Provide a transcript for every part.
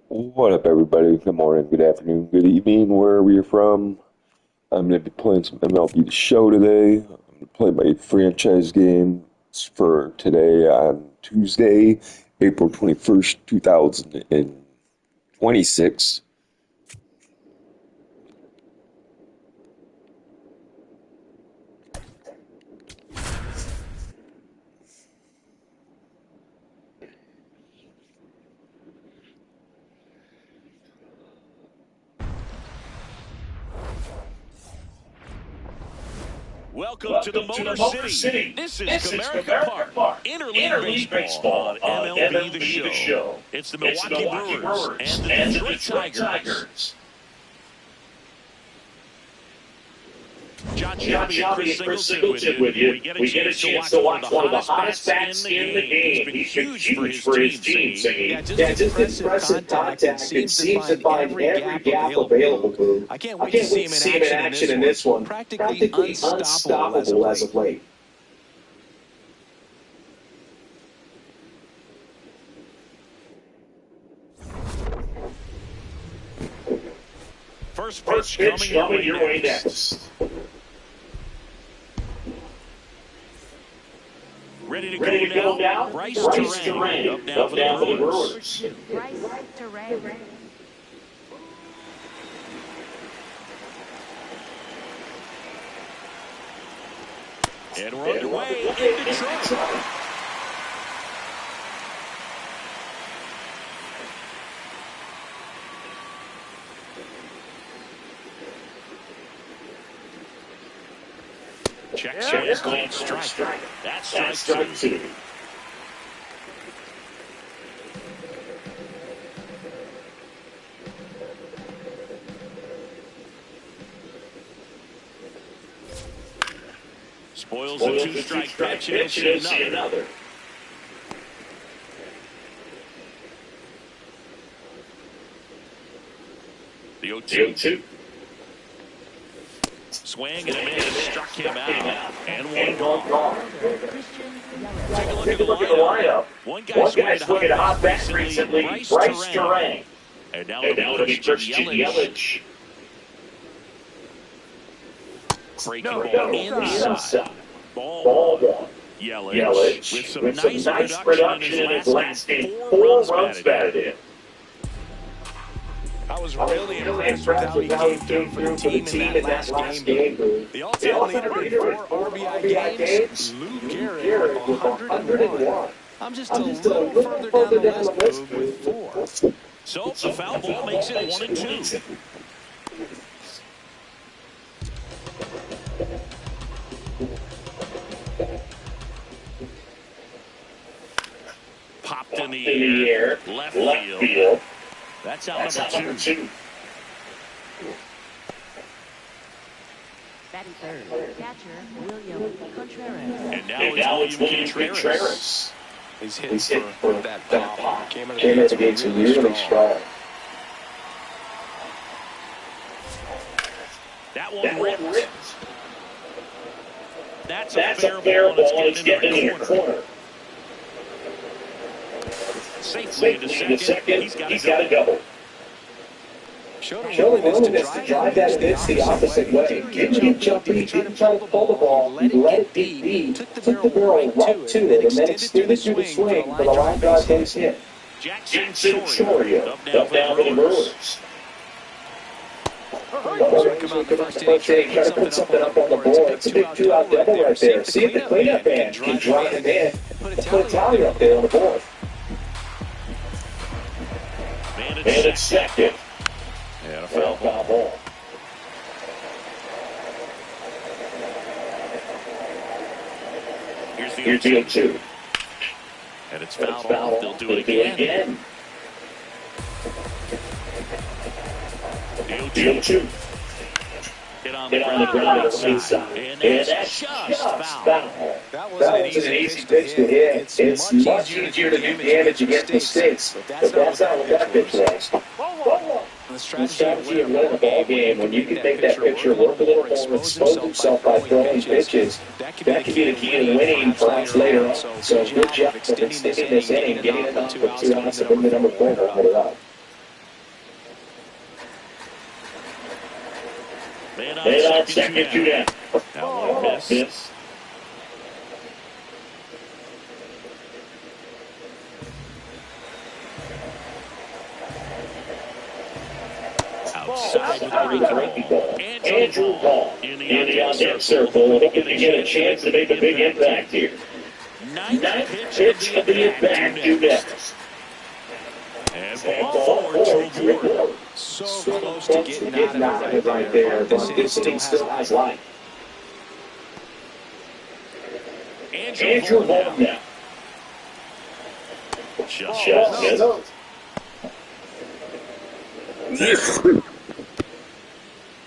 What up, everybody? Good morning, good afternoon, good evening, wherever you're from. I'm going to be playing some MLB the Show today. I'm going to play my franchise game for today on Tuesday, April 21st, 2026. Welcome to the Motor City. This is Comerica Park. Interleague Baseball on MLB the Show. It's the Milwaukee Brewers and the Detroit Tigers. John Shelby and Chris Singleton with you. We get a chance to watch one of the hottest bats in the game. He's been huge for his team, singing. Yeah, just impressive contact and seems to find every gap available. I can't wait to see him in action in this one. Practically unstoppable as of late. First pitch coming your way next. Ready to go now? Bryce Terrain up now for the Brewers. Bryce Terrain. And we're underway in Detroit. Checks his called strike. That's strike two. Spoils the two-strike pitch, and he'll see another. The 0-2. Swing and a miss, struck him out, and one gone. Take a look at the lineup. One guy's swinging a hot bat recently, Bryce Terrain. And now it'll be Christian Yelich. Breaking ball inside. Ball one. Yelich with some nice production in his last game. 4 runs batted in. I was really impressed with how he came through for the team in that last game. The all-time leader for RBI games, Lou Gehrig with 101. I'm just a little further down the list with 4. So the foul ball makes it 1-2. Popped in the air, left field. That's out number 2. Batting third, catcher William Contreras. And now it's William Contreras. He's hit for that pop. Came out of the gates really strong. That one ripped. That's a fair ball. It's getting in your corner. Safely into second. He's got a double. Showed a willingness to drive that against the opposite way. Didn't jump deep, didn't try to pull the ball. Let it deep. Took the barrel right to it, and then extended through the swing for the line drive his hit. Jackson Soria up down for the Brewers. Try to put something up on the board. It's a big 2-out double right there. See if the cleanup man can drive it in and put a tally up there on the board. Man at second. And a foul ball. Here's the 0-2. And it's fouled off. They'll do it again. The 0-2. Hit on the ground inside. And that's just foul. That was an easy pitch to hit. It's much easier to do damage against mistakes. But that's not what that pitch was. The strategy of winning a ball game, when you can make that pitcher work a little more and expose himself by throwing pitches, that can be the key to winning perhaps later on. So good job of extending this inning, getting enough for 2 outs to bring the number 4 and hold it up. on second, 2 down. That one miss. Outside with the breaking ball. Andrew Ball in the on-deck circle, hoping to get a chance to make a big impact here. Ninth pitch of the at-bat due next. And ball forward to a board. So close to getting out of it right there, but this inning still has life. Andrew Ball now. Just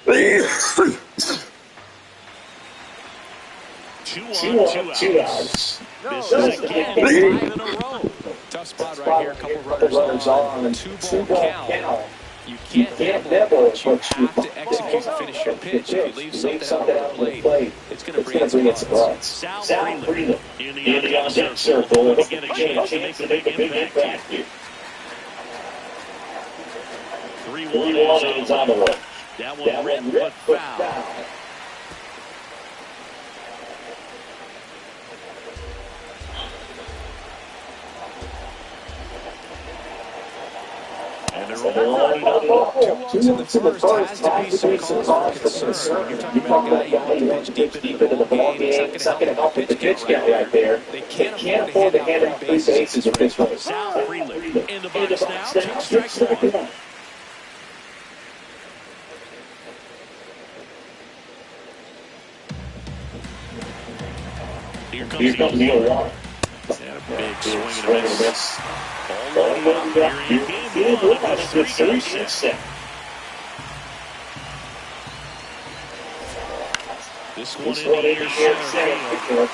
missed. Two outs. This is again 5 in a row. Tough spot right here. A couple runners on. 2-ball count. You can't nibble, but you have to execute and finish your pitch. If you leave something out on the plate, it's going to bring in some runs. Sal Freeland in the on-deck circle, looking to get a chance to make a big impact here. 3-1 is on the way. That one written but foul. And they're all loaded up. 2 outs in the first has to be some cause for concern. You're talking about a guy who wants to pitch deep into the ball game. It's not going to help with the pitch count right there. They can't afford to hand out 3 bases with this one. Sal Freeland in the box now. 2 strikes 1. Here comes the 0-1. And a big swing and a miss. All loaded up here in game 1 of the 3-game set. This one in the air center field.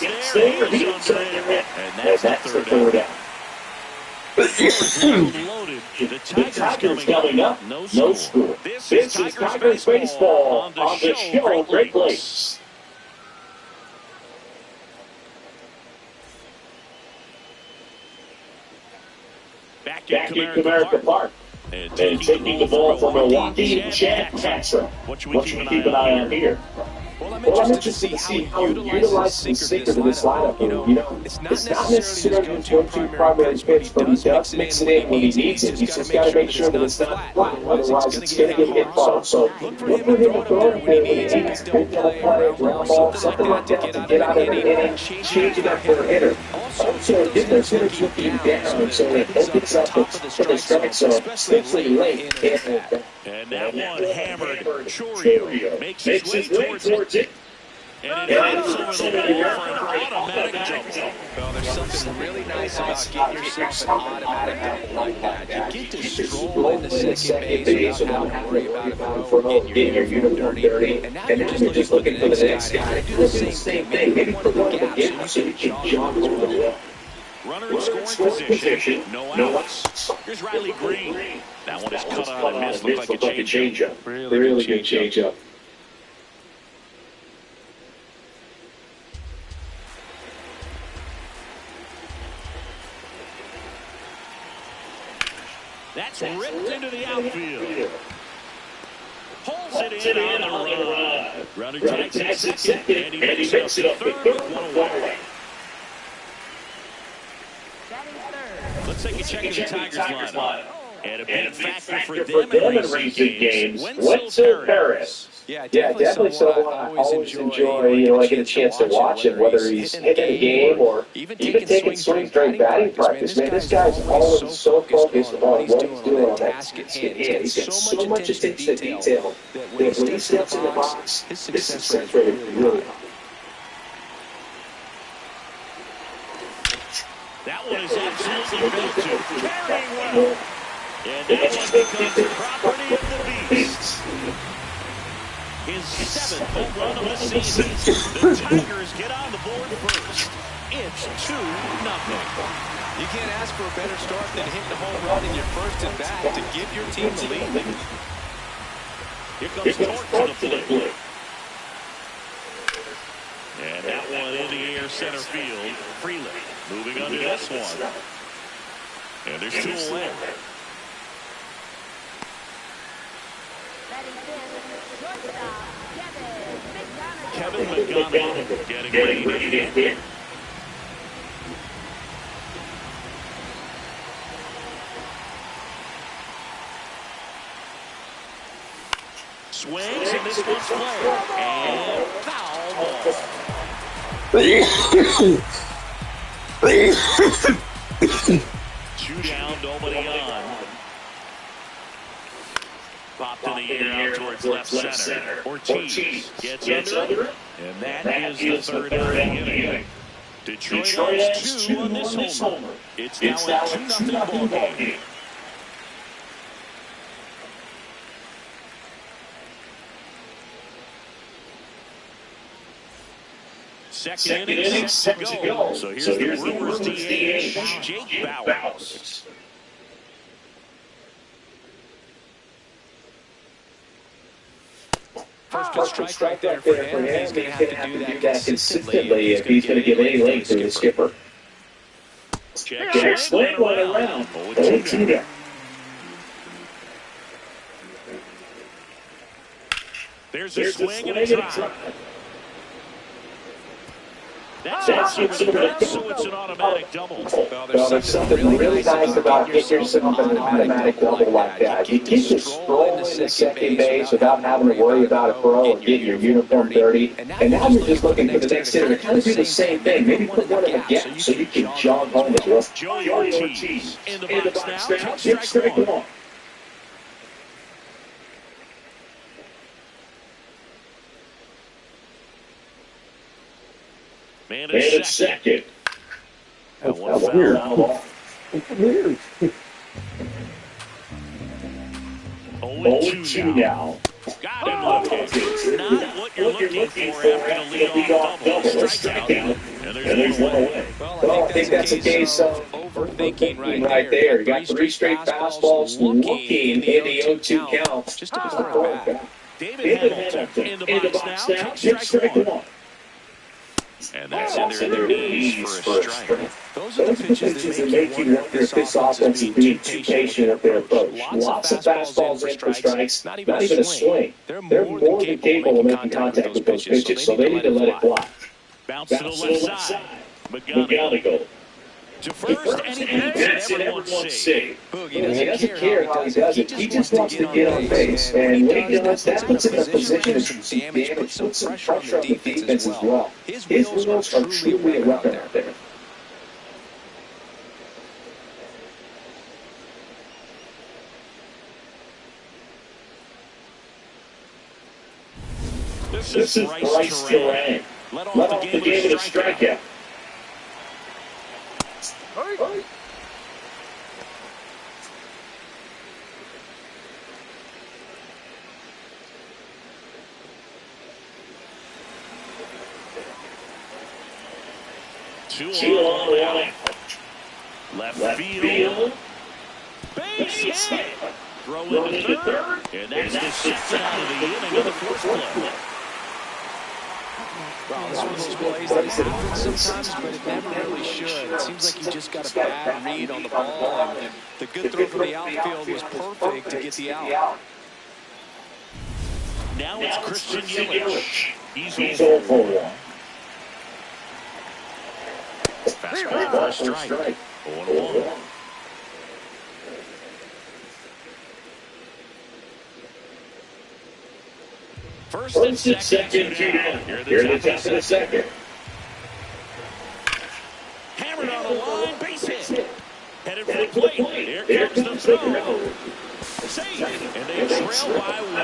Gets there, he's under it, and that's the third out. Loaded. The Tigers coming up. No score. This is Tigers baseball on the show. Great Lakes. Back in Comerica Park. And taking the ball from Milwaukee, Chad Katzer. What should we keep an eye on here? Well, I'm interested to see how he utilizes the sinker to this lineup. You know, it's not necessarily his go-to primary pitch, but he does mix it in when he needs it. He's just got to make sure that it's not flat, otherwise it's going to get hit ball. So look for him to throw it when he needs it. He's going to play a ground ball, something like that, to get out of the inning, change it up for a hitter. Also, Hitler's hitters looking down, so it opens up the strike zone, especially late in that. And that one hammered. Chorio makes his way towards it. And it hits over the wall for an automatic jump. Well, there's something really nice about getting yourself an automatic double like that. You get to stroll into second base without having to worry about a throw, getting your uniform dirty, and now you're just looking for the next guy to do the same thing. Maybe put one of the gaps so you can jog through the wall. Runner in scoring position. No outs. Here's Riley Green. That one is cut out and missed. Looked like a changeup. Really good changeup. That's ripped into the outfield. Pulls it in on the run. Runner takes second, and he makes it up to third with one away. Let's take a check of the Tigers lineup. And a big factor for them in recent games, Wenzel Perez. Yeah, definitely someone I always enjoy, when I get a chance to watch him, whether he's hitting a game or even taking swings during batting practice. Man, this guy's always so focused on what he's doing on that task at hand. He's got so much attention to detail that when he steps in the box, his success rate is really high. That one is absolutely built to carrying well. And that one becomes the property of the Beast. His 7th home run of the season. The Tigers get on the board first. It's 2-0. You can't ask for a better start than hitting a home run in your first at bat to give your team the lead. Here comes Tork to the plate. And that one in the air center field. Freeland moving under this one. And there's 2 away. Batting fifth, shortstop, Kevin McGonigal getting ready to hit. Swings, and this one's flared. And foul ball. Two down, nobody on. Popped in the air out towards left center. Ortiz gets under it. And that is the third out of the inning. Detroit has two on this homer. It's now a 2-0 ball game. Second inning, set to go. So here's the Brewers DH, Jake Bauers. First pitch strike right there for him. He's going to have to do that consistently if he's going to give any length to the skipper. Check swing one around. 0-2 down. There's a swing and a try. That's over the fence, so it's an automatic double. Well, there's something really nice about getting yourself an automatic double like that. You get to stroll into second base without having to worry about a throw or getting your uniform dirty. And now you're just looking for the next hitter to kind of do the same thing. Maybe put one in the gap so you can jog home as well. Joey Ortiz in the box now. Take strike one. Man at second. That's weird. Weird. 0-2 now. Got him looking. Not what you're looking for after the leadoff double. Strikeout. And there's one away. Well, I think that's a case of overthinking right there. You got 3 straight fastballs looking in the 0-2 count. Just to throw it back. David Hamilton in the box now. Take strike one. And that's in their knees for a strike. Those are the pitches that make you wonder if this offense is being too patient at their approach. Lots of fastballs in for strikes, not even a swing. They're more than capable of making contact with those pitches, so they need to let it fly. Bounce to the left side. McGonigal. To first, and he hits it, everyone safe. He doesn't care how he does it. He just wants to get on base. And when he does, that puts him in a position to do some damage, put some pressure on the defense as well. His wheels are truly a weapon out there. This is Bryce Terrain. Let off the game with a strikeout. Hurry. Two on one. Left field. Base hit. Throw into third. And that's the second out of the inning of the first play. Wow, this is one of those plays that happens sometimes, but it never really should. It seems like he just got a bad read on the ball, and the good throw from the outfield was perfect to get the out. Now it's Christian Yelich. He's 0 for 1. Fastball for a strike. 0-1. First and second, 2 down. Here at the top of the second. Hammered on the line, base hit. Headed for the plate. Here comes the throw. Save. And they trail by 1.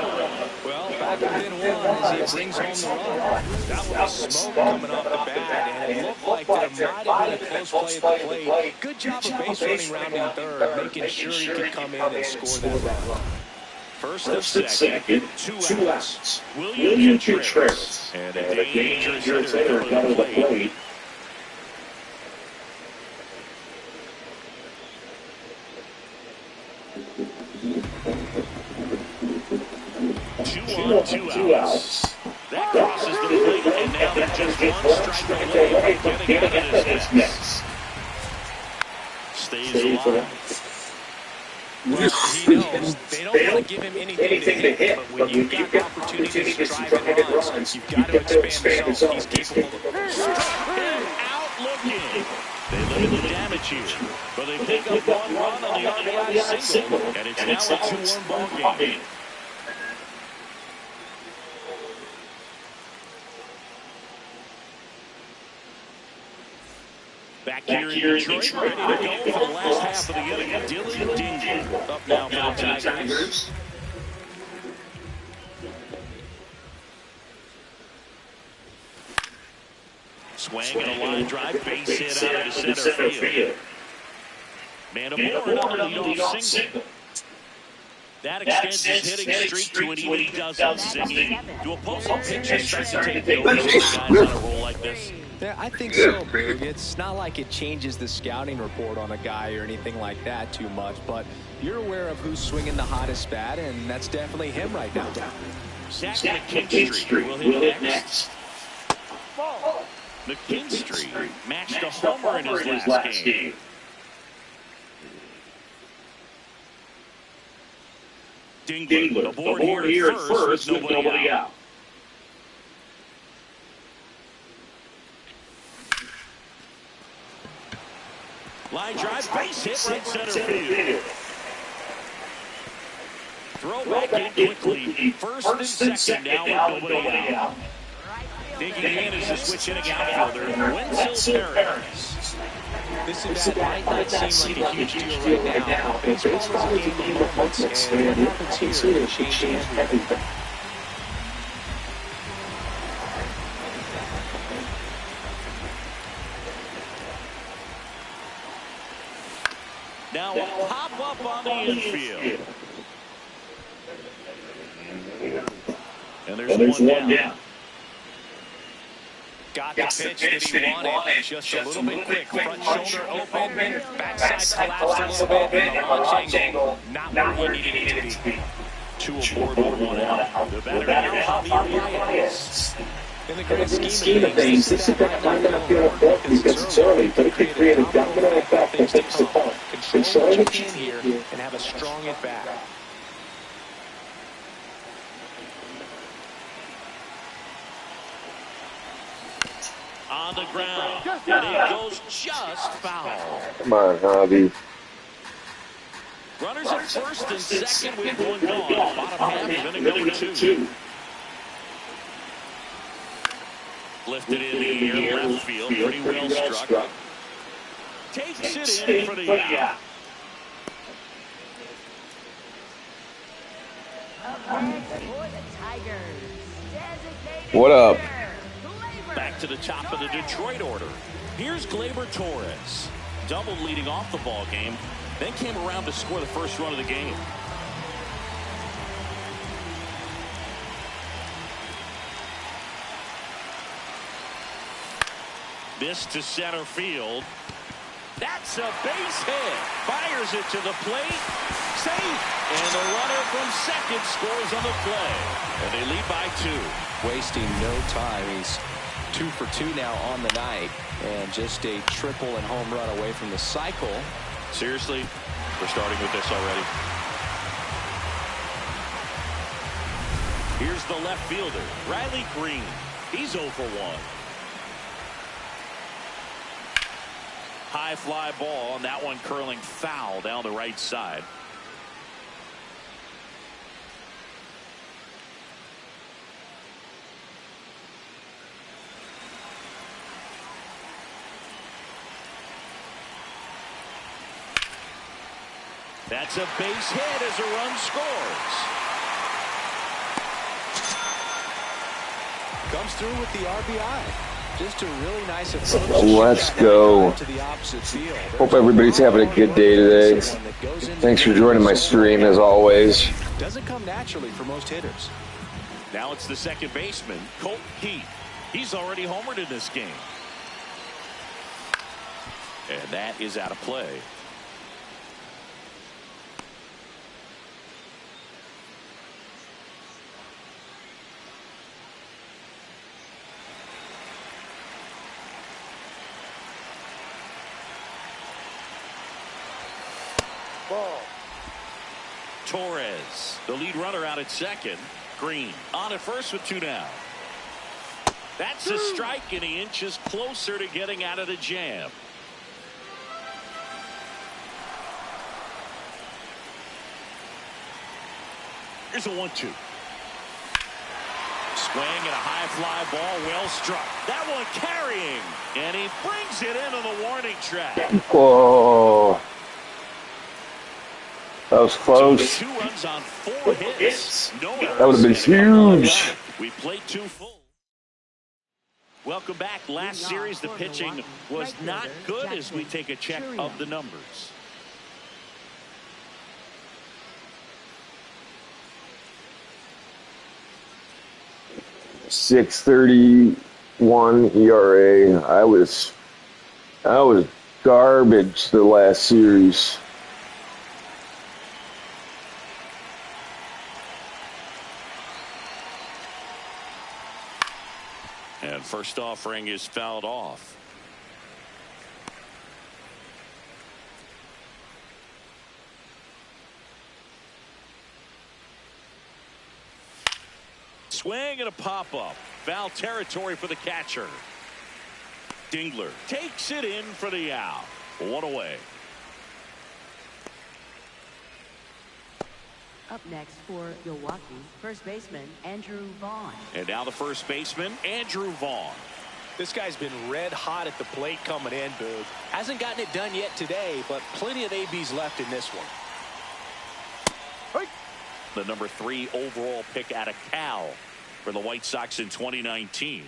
Well, back within 1 as he brings home the run. That was smoke coming off the bat, and it looked like there might have been a close play at the plate. Good job of base running rounding third, making sure he could come in and score that run. First and second, 2 outs. William Contreras. And a dangerous hitter at the plate. Two outs. That crosses the plate, and now they're just 1 strike away from getting out of this mess. Stays alive. Well, he knows they don't want to give him anything to hit, but when you've got opportunities to drive in runs, you've got to expand the zone. He's capable of it. Struck him out looking. They limit the damage here, but they pick up one run on the RBI single, and it's now a 2-1 ball game. Back here in Detroit, ready to go for the last half of the inning. Dylan Dingle up now for the Tigers. Swing and a line drive, base hit out of the center field. Man aboard on the leadoff single. That extends his hitting streak to an even dozen. Singing. Do opposing pitchers start to take notice of guys on a roll like this? Yeah, I think so, Boog. It's not like it changes the scouting report on a guy or anything like that too much, but you're aware of who's swinging the hottest bat, and that's definitely him right now. Zach McKinstry will hit next. McKinstry matched a homer in his last game. Dingler aboard here at first with nobody out. Line drive, base hit, right center field. Throw back in quickly. First and second now with nobody out. Digging in is the switch hitting outfielder, Wenzel Perez. This is that might not seem like a huge deal right now. Baseball is a game of moments, and what happens here changes everything. Now a pop up on the infield. And there's one down. Got the pitch that he wanted, just a little bit quick. Front shoulder open, backside collapsed a little bit, and the launch angle not where he needed it to be. Two aboard with one out. The batter now on the RBIs. In the grand scheme of things, this is that might not feel important because it's early, but it could create a domino effect that things to come. Control what you can here and have a strong at-bat. On the ground, and it goes just foul. Come on, Javi. Runners at first and second with one gone. Bottom half of inning two. Lifted in the air, left field, pretty well struck. Takes it in for the out. What up? Back to the top of the Detroit order. Here's Gleyber Torres. Doubled leading off the ball game, then came around to score the first run of the game. This to center field. That's a base hit. Fires it to the plate. Safe. And the runner from second scores on the play. And they lead by 2. Wasting no time. He's 2 for 2 now on the night. And just a triple and home run away from the cycle. Seriously, we're starting with this already. Here's the left fielder, Riley Green. He's 0 for 1. High fly ball, and that one curling foul down the right side. That's a base hit as a run scores. Comes through with the RBI. Just a really nice approach. Let's go. Hope everybody's having a good day today. Thanks for joining my stream as always. Doesn't come naturally for most hitters. Now it's the second baseman, Colt Heath. He's already homered in this game. And that is out of play. Torres. The lead runner out at second. Green on at first with 2 down. That's a strike, and he inches closer to getting out of the jam. Here's a 1-2. Swing and a high fly ball, well struck. That one carrying, and he brings it into the warning track. Whoa. That was close. So 2 runs on 4 hits. No errors. That would have been huge. We played 2 full. Welcome back. Last series, the pitching was not good as we take a check of the numbers. 6.31 ERA. I was garbage the last series. And first offering is fouled off. Swing and a pop-up. Foul territory for the catcher. Dingler takes it in for the out. 1 away. Up next for Milwaukee, first baseman Andrew Vaughn. And now the first baseman, Andrew Vaughn. This guy's been red hot at the plate coming in, Boog. Hasn't gotten it done yet today, but plenty of ABs left in this one. The number 3 overall pick out of Cal for the White Sox in 2019.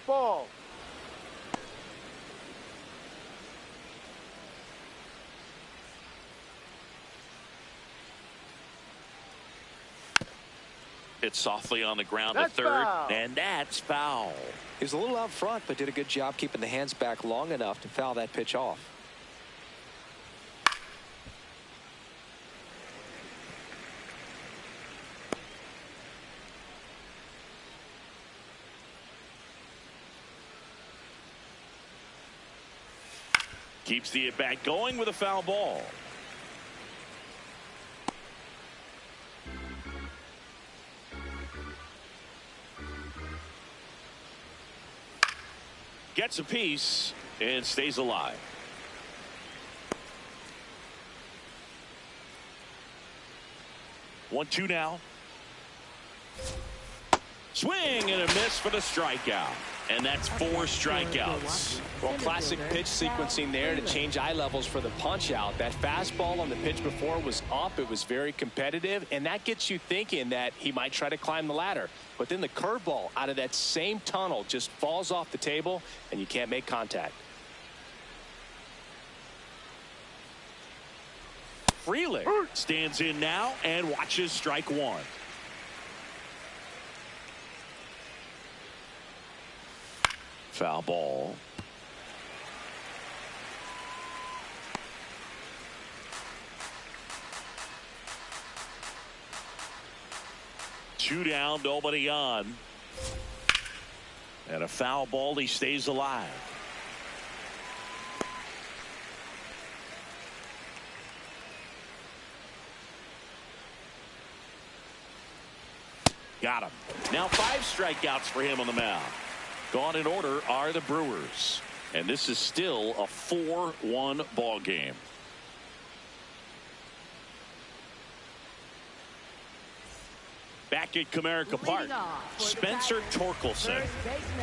Ball. It's softly on the ground to third, foul. and that's foul. He was a little out front, but did a good job keeping the hands back long enough to foul that pitch off. Keeps the at-bat going with a foul ball. Gets a piece and stays alive. One, 2 now. Swing and a miss for the strikeout. And that's 4 strikeouts. Well, classic pitch sequencing there to change eye levels for the punch out. That fastball on the pitch before was up. It was very competitive, and that gets you thinking that he might try to climb the ladder. But then the curveball out of that same tunnel just falls off the table, and you can't make contact. Freeling stands in now and watches strike 1. Foul ball. Two down, nobody on. And a foul ball, he stays alive. Got him. Now 5 strikeouts for him on the mound. Gone in order are the Brewers. And this is still a 4-1 ball game. Back at Comerica Park, Spencer Torkelson.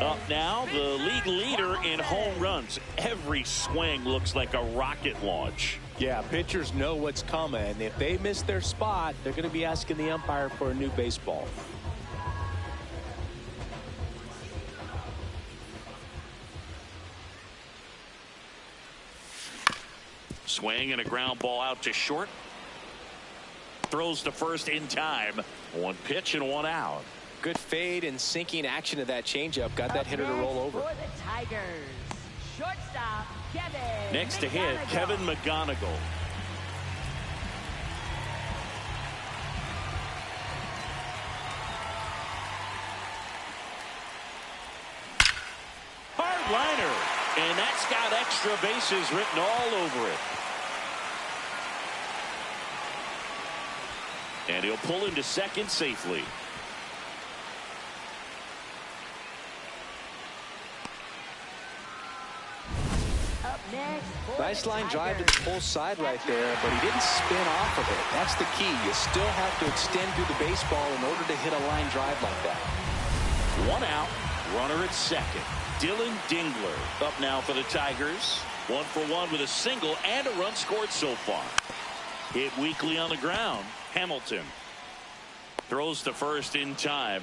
Up now, the league leader in home runs. Every swing looks like a rocket launch. Yeah, pitchers know what's coming. If they miss their spot, they're going to be asking the umpire for a new baseball. Swing and a ground ball out to short. Throws to first in time. 1 pitch and 1 out. Good fade and sinking action of that changeup. Got that hitter to roll over. For the Tigers, shortstop Kevin. Next to hit, Kevin McGonigal. Hard liner, and that's got extra bases written all over it. And he'll pull into second safely. Nice line drive to the full side right there, but he didn't spin off of it. That's the key. You still have to extend through the baseball in order to hit a line drive like that. 1 out, runner at second. Dylan Dingler up now for the Tigers. 1 for 1 with a single and a run scored so far. Hit weakly on the ground. Hamilton throws to first in time.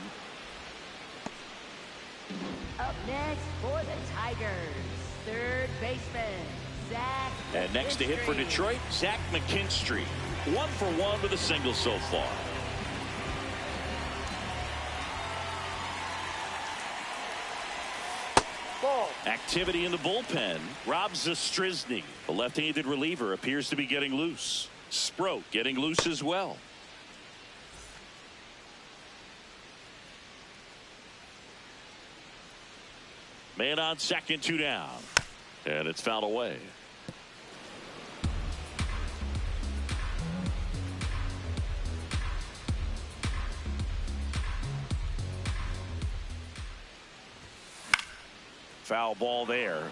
Up next for the Tigers, third baseman, Zach. And next to hit for Detroit, Zach McKinstry. 1 for 1 with a single so far. Activity in the bullpen. Rob Zastryzny, the left-handed reliever, appears to be getting loose. Sproat getting loose as well. Man on second, 2 down. And it's fouled away. Foul ball there.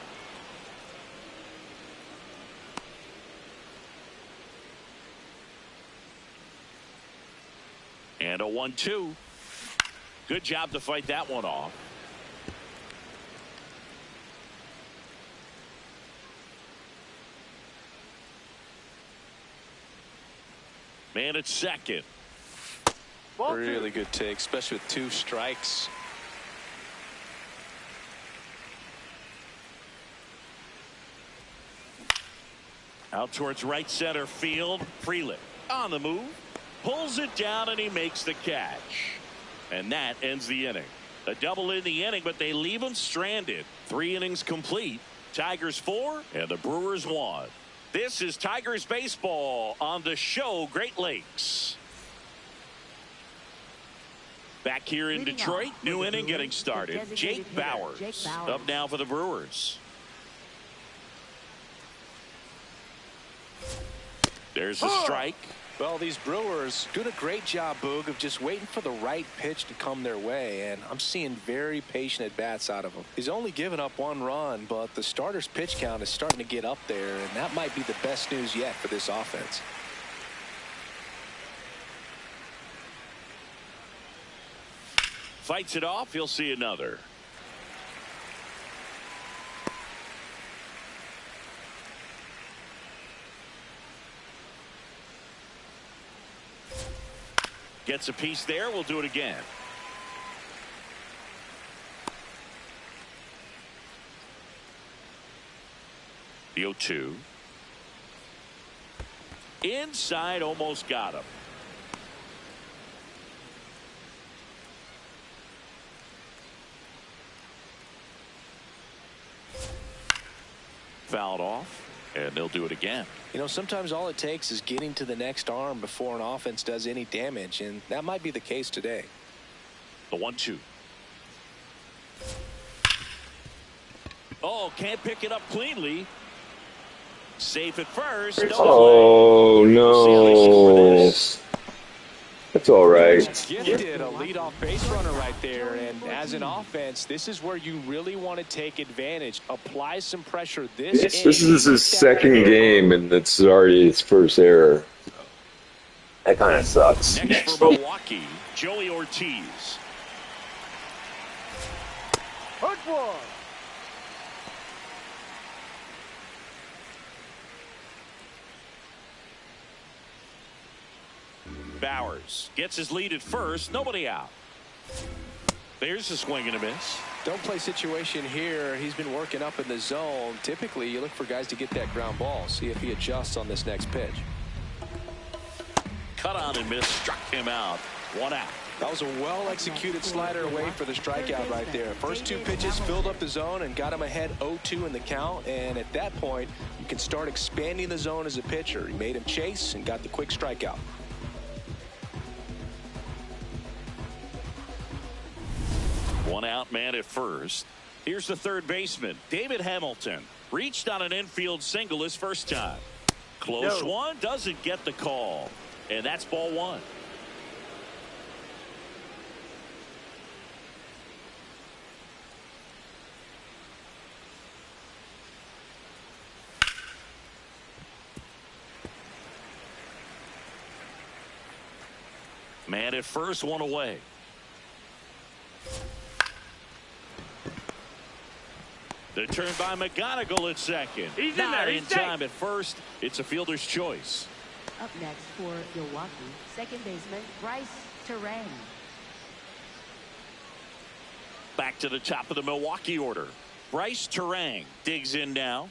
And a 1-2. Good job to fight that one off. Man at second. Really good take, especially with 2 strikes. Out towards right center field. Frelick on the move. Pulls it down and he makes the catch. And that ends the inning. A double in the inning, but they leave him stranded. 3 innings complete. Tigers 4 and the Brewers 1. This is Tigers baseball on the show Great Lakes. Back here in Detroit, new inning getting started. Jake Bauers up now for the Brewers. There's a strike. Well, these Brewers doing a great job, Boog, of just waiting for the right pitch to come their way, and I'm seeing very patient at-bats out of him. He's only given up 1 run, but the starter's pitch count is starting to get up there, and that might be the best news yet for this offense. Fights it off. He'll see another. Gets a piece there. We'll do it again. The 0-2. Inside, almost got him. Fouled off, and they'll do it again. You know, sometimes all it takes is getting to the next arm before an offense does any damage, and that might be the case today. The 1-2. Oh, can't pick it up cleanly. Safe at first. Oh, no. That's all right. Gifted a leadoff base runner right there, and as an offense, this is where you really want to take advantage. Apply some pressure this is his second game, and it's already his first error. That kind of sucks. Next for Milwaukee, Joey Ortiz. Hurt one. Bauers gets his lead at first. Nobody out. There's a swing and a miss. Don't play situation here. He's been working up in the zone. Typically, you look for guys to get that ground ball. See if he adjusts on this next pitch. Cut on and miss. Struck him out. 1 out. That was a well-executed slider away for the strikeout right there. First 2 pitches filled up the zone and got him ahead 0-2 in the count. And at that point, you can start expanding the zone as a pitcher. He made him chase and got the quick strikeout. One out, man at first. Here's the third baseman, David Hamilton. Reached on an infield single his first time. Close one, doesn't get the call. And that's ball 1. Man at first, one away. The turn by McGonigal at second. He's Not in in time at first. It's a fielder's choice. Up next for Milwaukee, second baseman Bryce Terang. Back to the top of the Milwaukee order. Bryce Terang digs in now.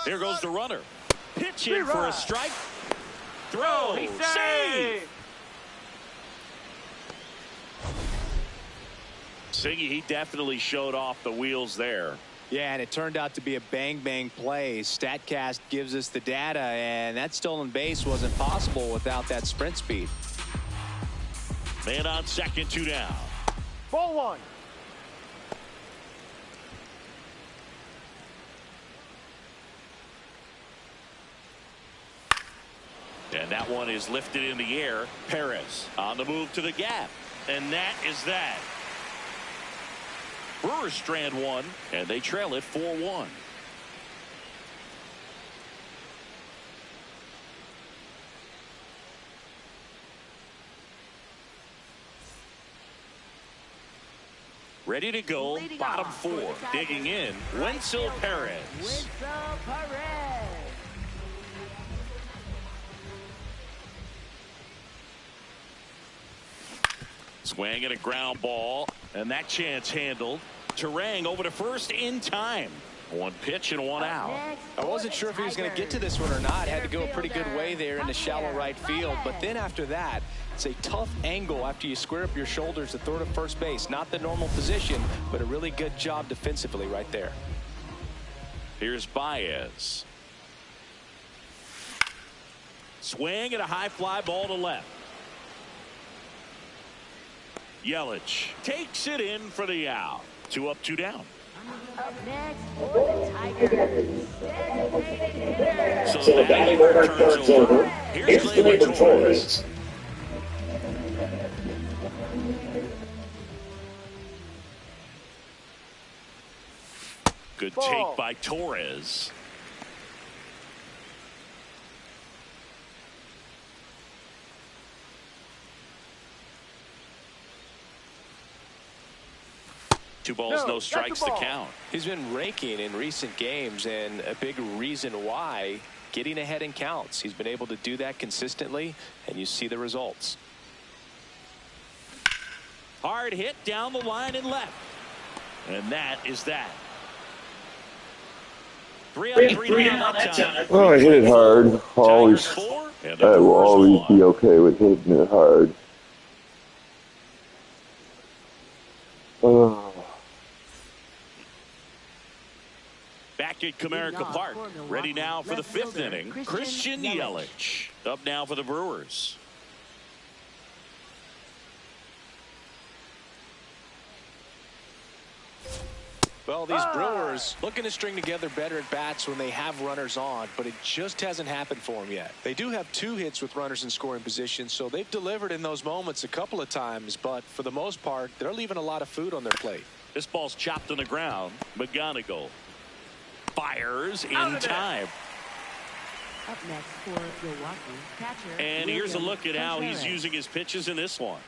Here goes the runner. Pitch in for a strike. Throw. Save. Siggy, he definitely showed off the wheels there. Yeah, and it turned out to be a bang-bang play. StatCast gives us the data, and that stolen base wasn't possible without that sprint speed. Man on second, 2 down. Ball one. And that one is lifted in the air. Perez on the move to the gap. And that is that. Brewers strand one, and they trail it 4-1. Ready to go, Leading bottom off 4. for the Tigers, Digging in, right Wenzel fielder, Perez. Wenzel Perez. Swing and a ground ball, and that chance handled. Terang over to first in time. One pitch and one out. I wasn't sure if he was going to get to this one or not. Had to go a pretty good way there in the shallow right field. But then after that, it's a tough angle after you square up your shoulders to throw to first base. Not the normal position, but a really good job defensively right there. Here's Baez. Swing and a high fly ball to left. Yelich takes it in for the out. 2 up, 2 down. Up next for the Tigers, designated hitter. So the batting order turns over. Here's Gleyber Torres. Good take by Torres. Two balls, no strikes to count. He's been raking in recent games, and a big reason why, getting ahead in counts. He's been able to do that consistently, and you see the results. Hard hit down the line and left. And that is that. 3 on 3 down that time. Oh, I hit it hard. I will always be okay with hitting it hard. Back at Comerica Park. Ready now for the 5th inning. Christian Yelich. Up now for the Brewers. Well, these Brewers looking to string together better at bats when they have runners on, but it just hasn't happened for them yet. They do have 2 hits with runners in scoring position, so they've delivered in those moments a couple of times, but for the most part, they're leaving a lot of food on their plate. This ball's chopped on the ground. McGonigal fires in time. Up next for Milwaukee, catcher. And here's a look at how he's Contreras. using his pitches in this one.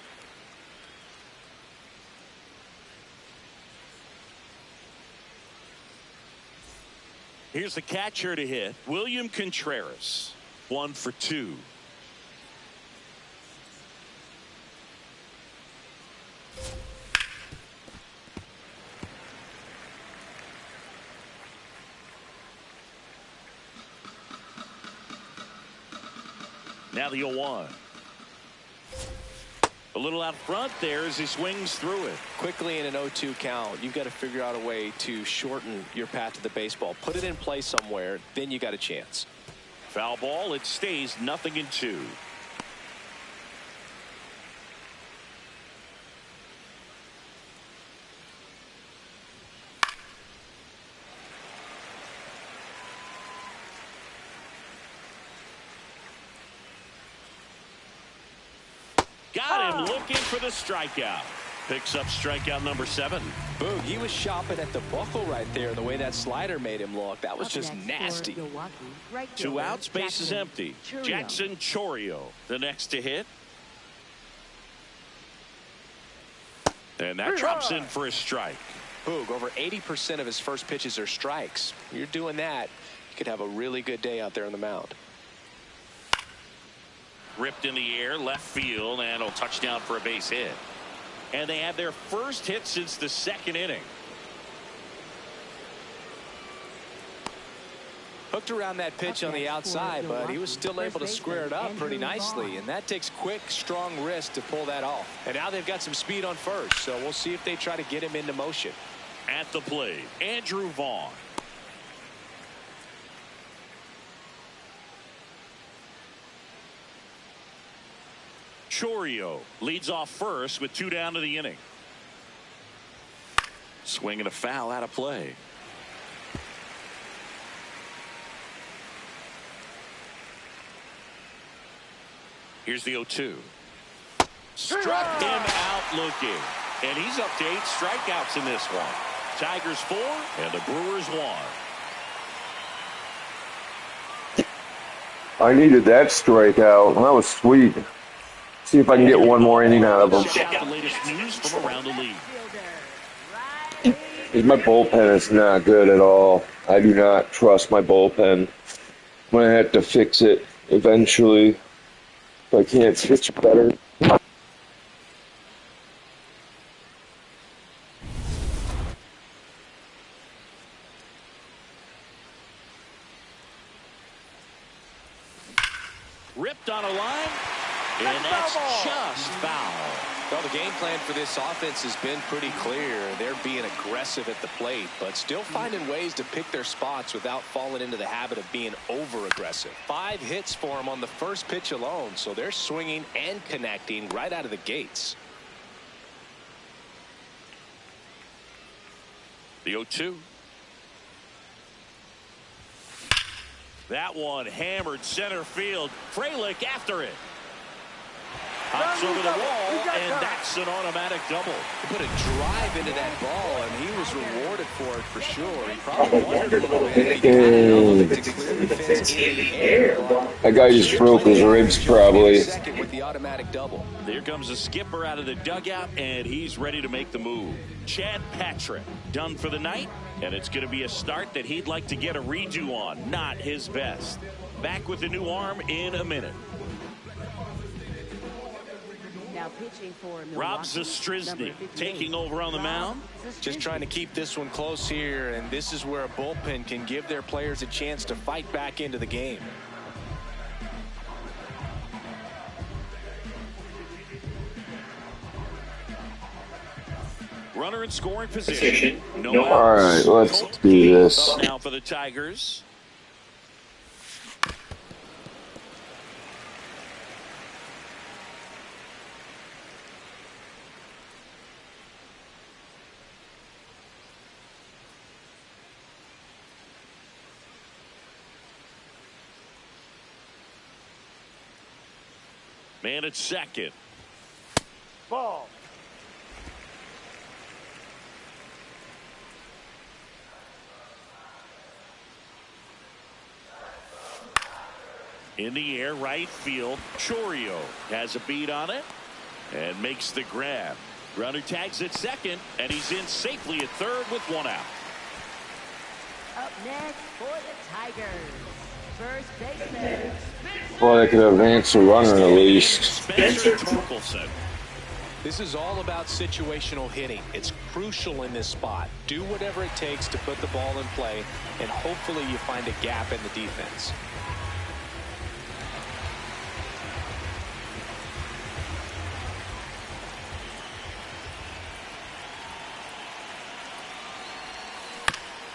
Here's the catcher to hit, William Contreras. 1 for 2. Now the 0-1. A little out front there as he swings through it. Quickly in an 0-2 count, you've got to figure out a way to shorten your path to the baseball. Put it in play somewhere, then you got a chance. Foul ball, it stays 0-2. Got him looking for the strikeout. picks up strikeout number 7. Boog, he was shopping at the buckle right there. The way that slider made him look, that was Up just next for nasty. Milwaukee, right 2 fielder, outs, base is Jackson empty. Chourio. Jackson Chourio, the next to hit. And that drops in for a strike. Boog, over 80% of his first pitches are strikes. You're doing that, you could have a really good day out there on the mound. Ripped in the air, left field, and a touchdown for a base hit. And they had their first hit since the 2nd inning. Hooked around that pitch on the outside, but he was still able to square it up pretty nicely, and that takes quick, strong wrist to pull that off. And now they've got some speed on first, so we'll see if they try to get him into motion. At the plate, Andrew Vaughn. Chourio leads off first with 2 down to the inning. Swing and a foul out of play. Here's the 0-2. Struck him out looking. And he's up to 8 strikeouts in this one. Tigers 4 and the Brewers 1. I needed that strikeout. That was sweet. See if I can get one more inning out of him. Check out the latest news from around the league. My bullpen is not good at all. I do not trust my bullpen. I'm going to have to fix it eventually. If I can't pitch better. Ripped on a line, and that's just foul. Well, the game plan for this offense has been pretty clear. They're being aggressive at the plate, but still finding ways to pick their spots without falling into the habit of being over-aggressive. 5 hits for them on the first pitch alone, so they're swinging and connecting right out of the gates. The 0-2. That one hammered center field. Frelick after it. Hops over the wall, and that's an automatic double. He put a drive into that ball, and he was rewarded for it for sure. He probably wondered a little bit. He had an element to clear the fence in the air. That guy just broke his ribs probably. Second with the automatic double. Here comes the skipper out of the dugout, and he's ready to make the move. Chad Patrick done for the night, and it's going to be a start that he'd like to get a redo on. Not his best. Back with the new arm in a minute. Now pitching for Rob Milwaukee, Zastryzny number 58, taking over on the mound. Just trying to keep this one close here, and this is where a bullpen can give their players a chance to fight back into the game. Runner in scoring position. No outs. All right, let's do this. Up now for the Tigers. Man at second. Ball. In the air, right field. Chourio has a beat on it and makes the grab. Runner tags at second, and he's in safely at third with 1 out. Up next for the Tigers, first baseman. Boy, I could advance a runner at least. Spencer Torkelson. This is all about situational hitting. It's crucial in this spot. Do whatever it takes to put the ball in play, and hopefully you find a gap in the defense.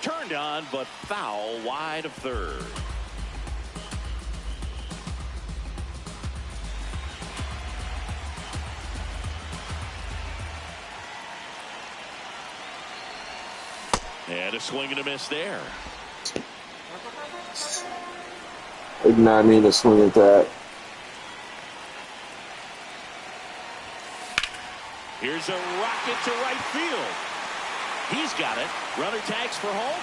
Turned on, but foul wide of third. And a swing and a miss there. I did not mean to swing at that. Here's a rocket to right field. He's got it. Runner tags for home.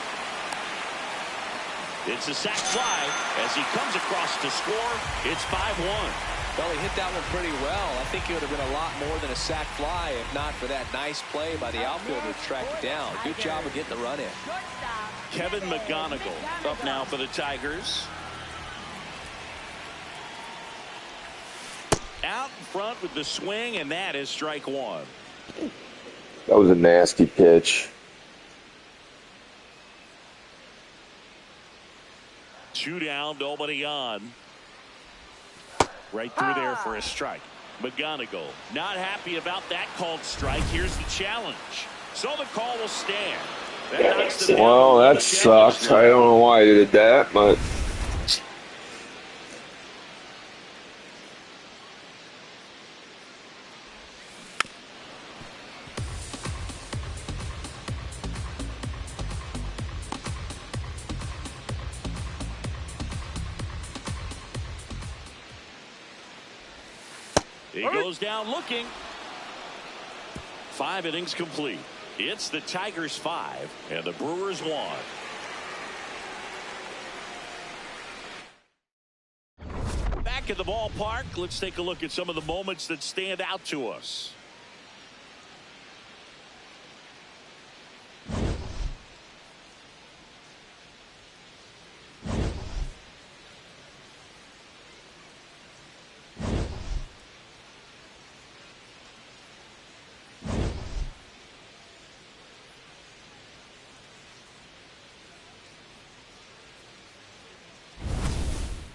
It's a sac fly as he comes across to score. It's 5-1. Well, he hit that one pretty well. I think it would have been a lot more than a sac fly if not for that nice play by the outfielder to track it down. Good job of getting the run in. Kevin McGonigal up now for the Tigers. Out in front with the swing, and that is strike one. That was a nasty pitch. 2 down, nobody on. Right through there for a strike. McGonigal not happy about that called strike. Here's the challenge. So the call will stand. Well, that sucks. I don't know why he did that, but he goes down looking. 5 innings complete. It's the Tigers 5 and the Brewers 1. Back at the ballpark, let's take a look at some of the moments that stand out to us.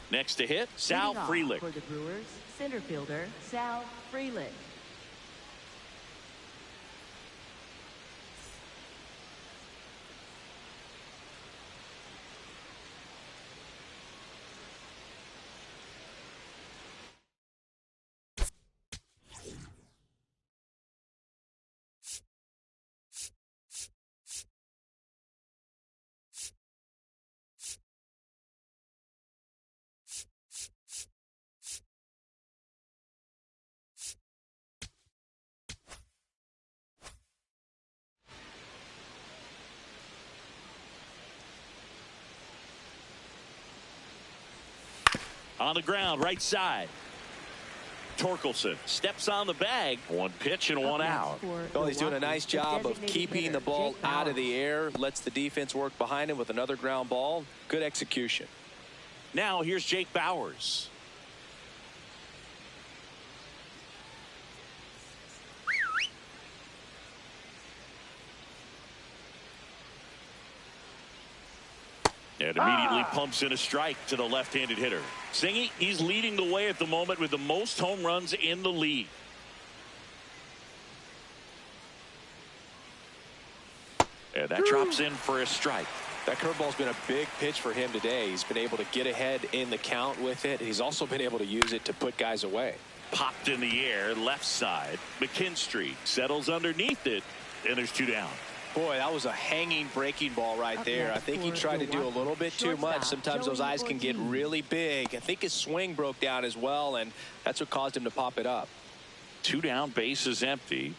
Next to hit, Sal Frelick. For the Brewers, center fielder Sal Frelick. On the ground, right side. Torkelson steps on the bag. 1 pitch and 1 out. Well, he's doing a nice job of keeping the ball out of the air. Lets the defense work behind him with another ground ball. Good execution. Now here's Jake Bauers. And immediately pumps in a strike to the left-handed hitter. Singy, he's leading the way at the moment with the most home runs in the league. And that drops in for a strike. That curveball's been a big pitch for him today. He's been able to get ahead in the count with it. He's also been able to use it to put guys away. Popped in the air, left side. McKinstry settles underneath it, and there's 2 down. Boy, that was a hanging breaking ball right there. I think he tried to do a little bit too much. Sometimes those eyes can get really big. I think his swing broke down as well, and that's what caused him to pop it up. 2 down, base is empty.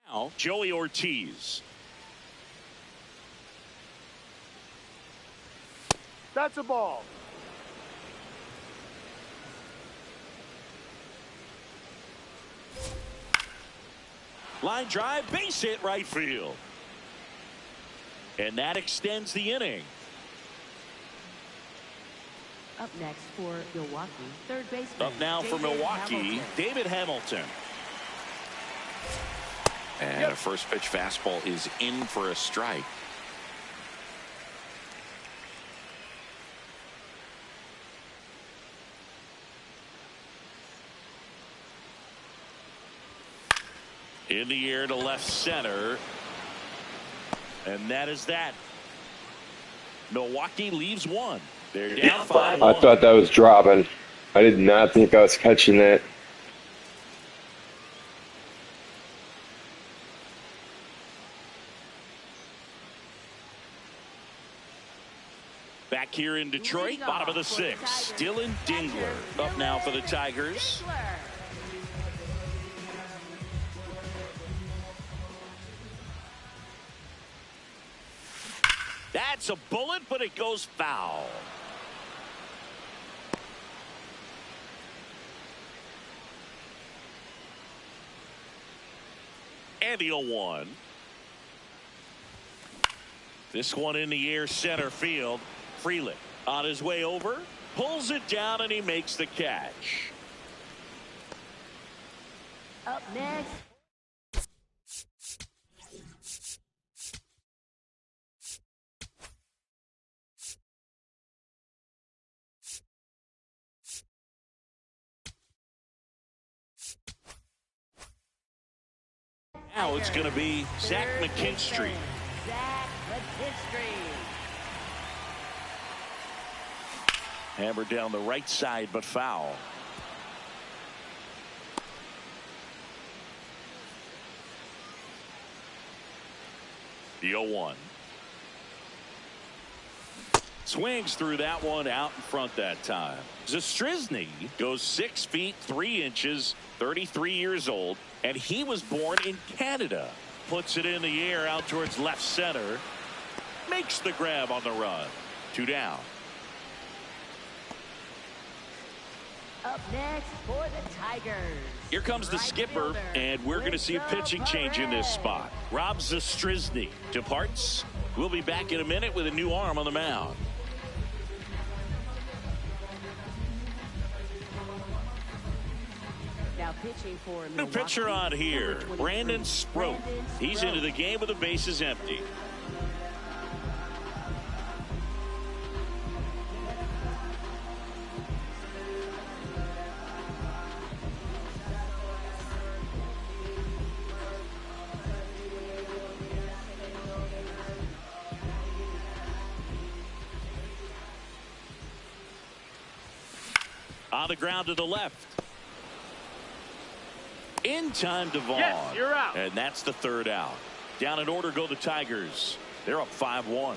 Now, Joey Ortiz. That's a ball. Line drive, base hit right field. And that extends the inning. Up next for Milwaukee, third baseman. Up now for Milwaukee, David Hamilton. And a first pitch fastball is in for a strike. In the air to left center. And that is that. Milwaukee leaves 1. They're down 5-1. I thought that was dropping. I did not think I was catching that. Back here in Detroit, bottom of the 6th. Dylan Dingler up now for the Tigers. That's a bullet, but it goes foul. And the 0-1. This one in the air, center field. Freeland on his way over, pulls it down, and he makes the catch. Up next. Now it's going to be Zach McKinstry. Zach McKinstry. Hammered down the right side, but foul. The 0-1. Swings through that one out in front that time. Zastryzny goes 6 feet 3 inches, 33 years old, and he was born in Canada. Puts it in the air out towards left center. Makes the grab on the run. 2 down. Up next for the Tigers. Here comes the skipper, and we're going to see a pitching change in this spot. Rob Zastryzny departs. We'll be back in a minute with a new arm on the mound. Now pitching for New pitcher on here, Brandon Sproat. He's into the game with the bases empty. On the ground to the left. In time to Vaughn. Yes, you're out. And that's the 3rd out. Down in order go the Tigers. They're up 5-1.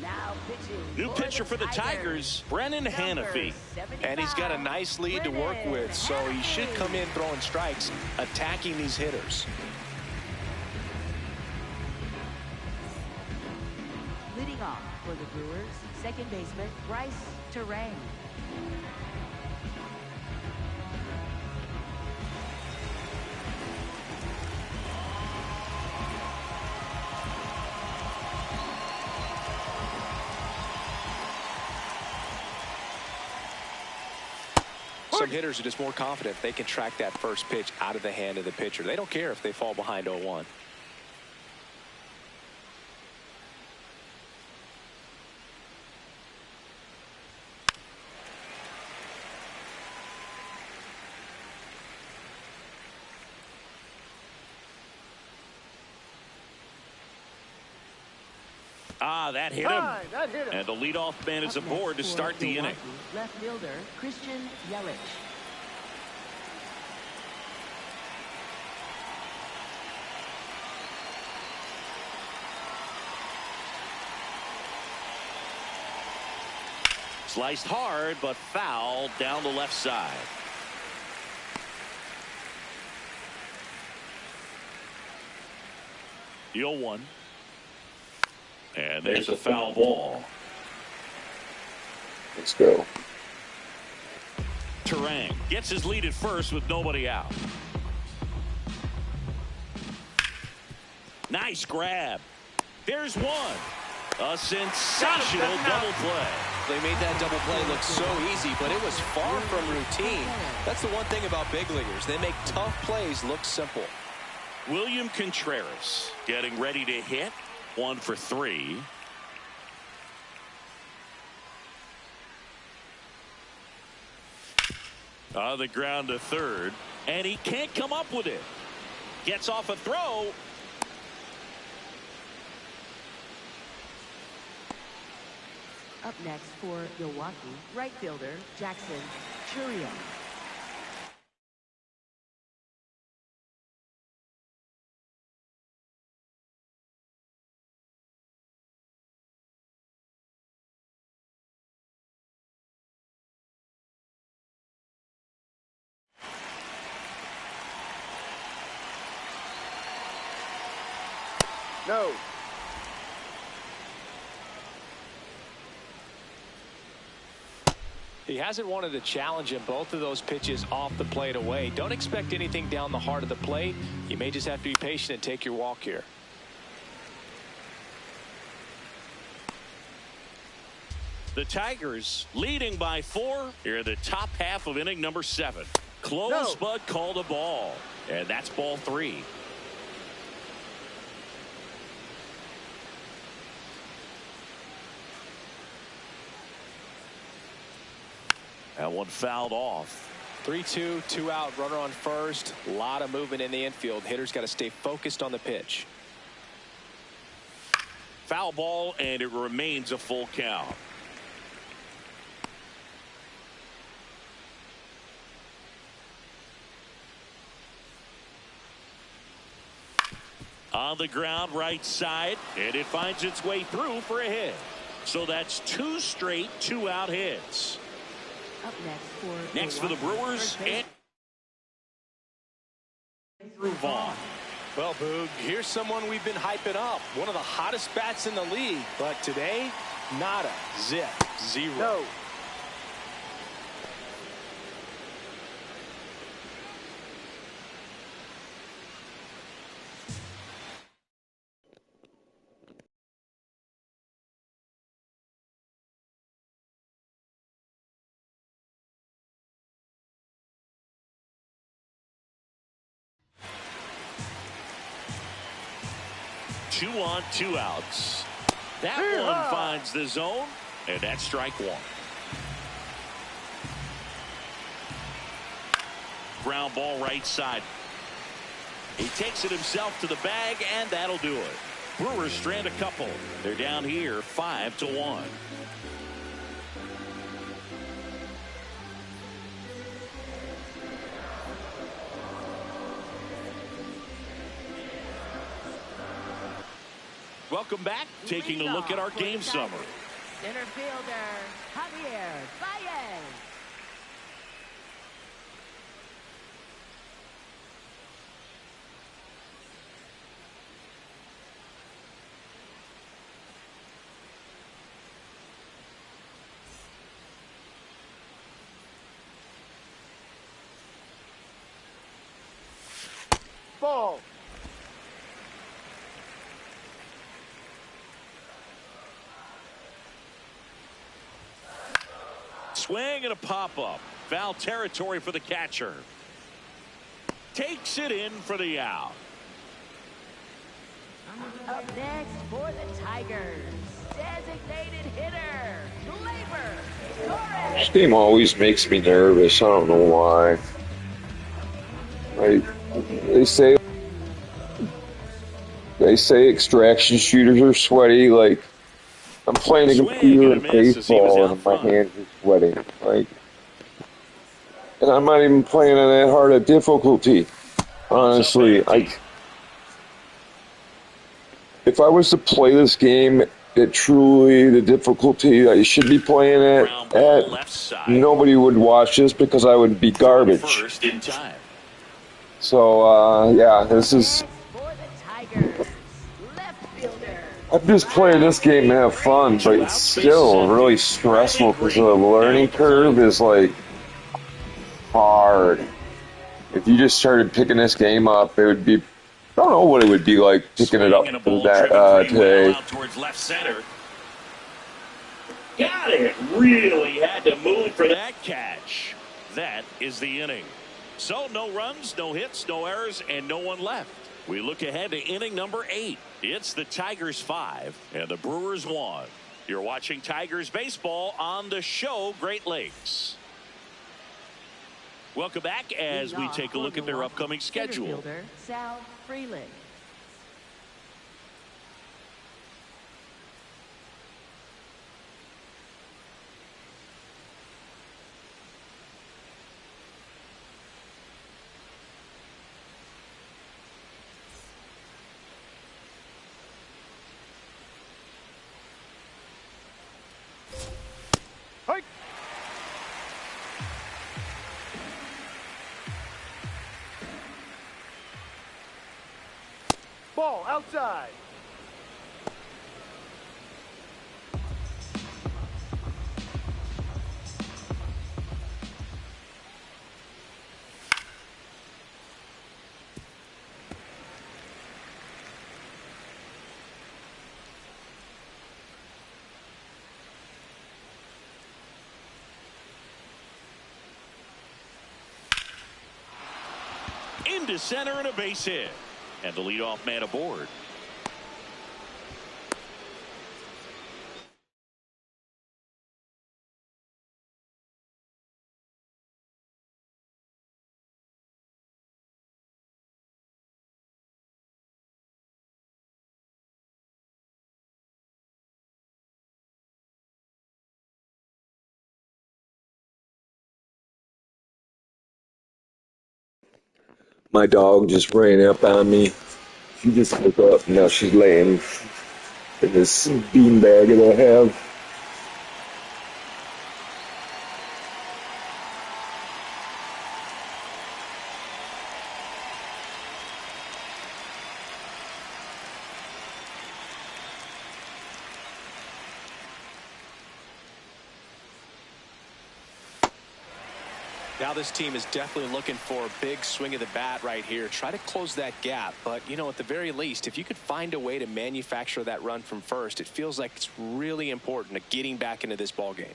Now pitching. New pitcher for the Tigers, Brennan Hanafy. And he's got a nice lead to work with, so he should come in throwing strikes, attacking these hitters. Leading off for the Brewers, second baseman Bryce Terang. Some hitters are just more confident they can track that first pitch out of the hand of the pitcher. They don't care if they fall behind 0-1. That hit him. That hit him. And the leadoff man is aboard to start the inning. Left fielder Christian Yelich. Sliced hard, but foul down the left side. The 0-1. And there's a foul ball. Let's go. Terang gets his lead at first with nobody out. Nice grab. There's one. A sensational double play. They made that double play look so easy, but it was far from routine. That's the one thing about big leaguers. They make tough plays look simple. William Contreras getting ready to hit. 1 for 3. On the ground to third, and he can't come up with it. Gets off a throw. Up next for Milwaukee, right fielder Jackson Chourio. No. He hasn't wanted to challenge him. Both of those pitches off the plate away. Don't expect anything down the heart of the plate. You may just have to be patient and take your walk here. The Tigers leading by 4 here in the top half of inning number 7. Close, No. but called a ball. And that's ball 3. That one fouled off. 3-2, 2 out, runner on first. A lot of movement in the infield. Hitter's got to stay focused on the pitch. Foul ball, and it remains a full count. On the ground, right side, and it finds its way through for a hit. So that's 2 straight 2-out hits. Up Next for the Brewers, and through Vaughn. Well, Boog, here's someone we've been hyping up. One of the hottest bats in the league. But today, nada, zip, 0. No. Two on, 2 outs. That one finds the zone, and that's strike 1. Ground ball right side. He takes it himself to the bag, and that'll do it. Brewers strand a couple. They're down here 5-1. Welcome back. Taking a look at our game summary. Center fielder, Javier Baez. Ball. Swing and a pop-up. Foul territory for the catcher. Takes it in for the out. Up next for the Tigers, designated hitter, Gleyber Torres. This game always makes me nervous. I don't know why. Like they say extraction shooters are sweaty. Like I'm playing a computer and baseball and my hands are sweating. Like, and I'm not even playing on that hard a difficulty. Honestly, if I was to play this game at truly the difficulty that you should be playing at, nobody would watch this because I would be garbage. So, yeah, this is... I'm just playing this game to have fun, but it's still really stressful because the learning curve is, like, hard. If you just started picking this game up, it would be... I don't know what it would be like picking it up today. Towards left center. Got it. Really had to move for that catch. That is the inning. So no runs, no hits, no errors, and no one left. We look ahead to inning number 8. It's the Tigers 5 and the Brewers 1. You're watching Tigers baseball on the show Great Lakes. Welcome back as we take a look at their upcoming schedule. Sal Freeland. Ball outside. into center and a base hit. And the leadoff man aboard. My dog just ran up on me. She just woke up. Now she's laying in this beanbag that I have. Now this team is definitely looking for a big swing of the bat right here. Try to close that gap. But, you know, at the very least, if you could find a way to manufacture that run from first, it feels like it's really important to getting back into this ball game.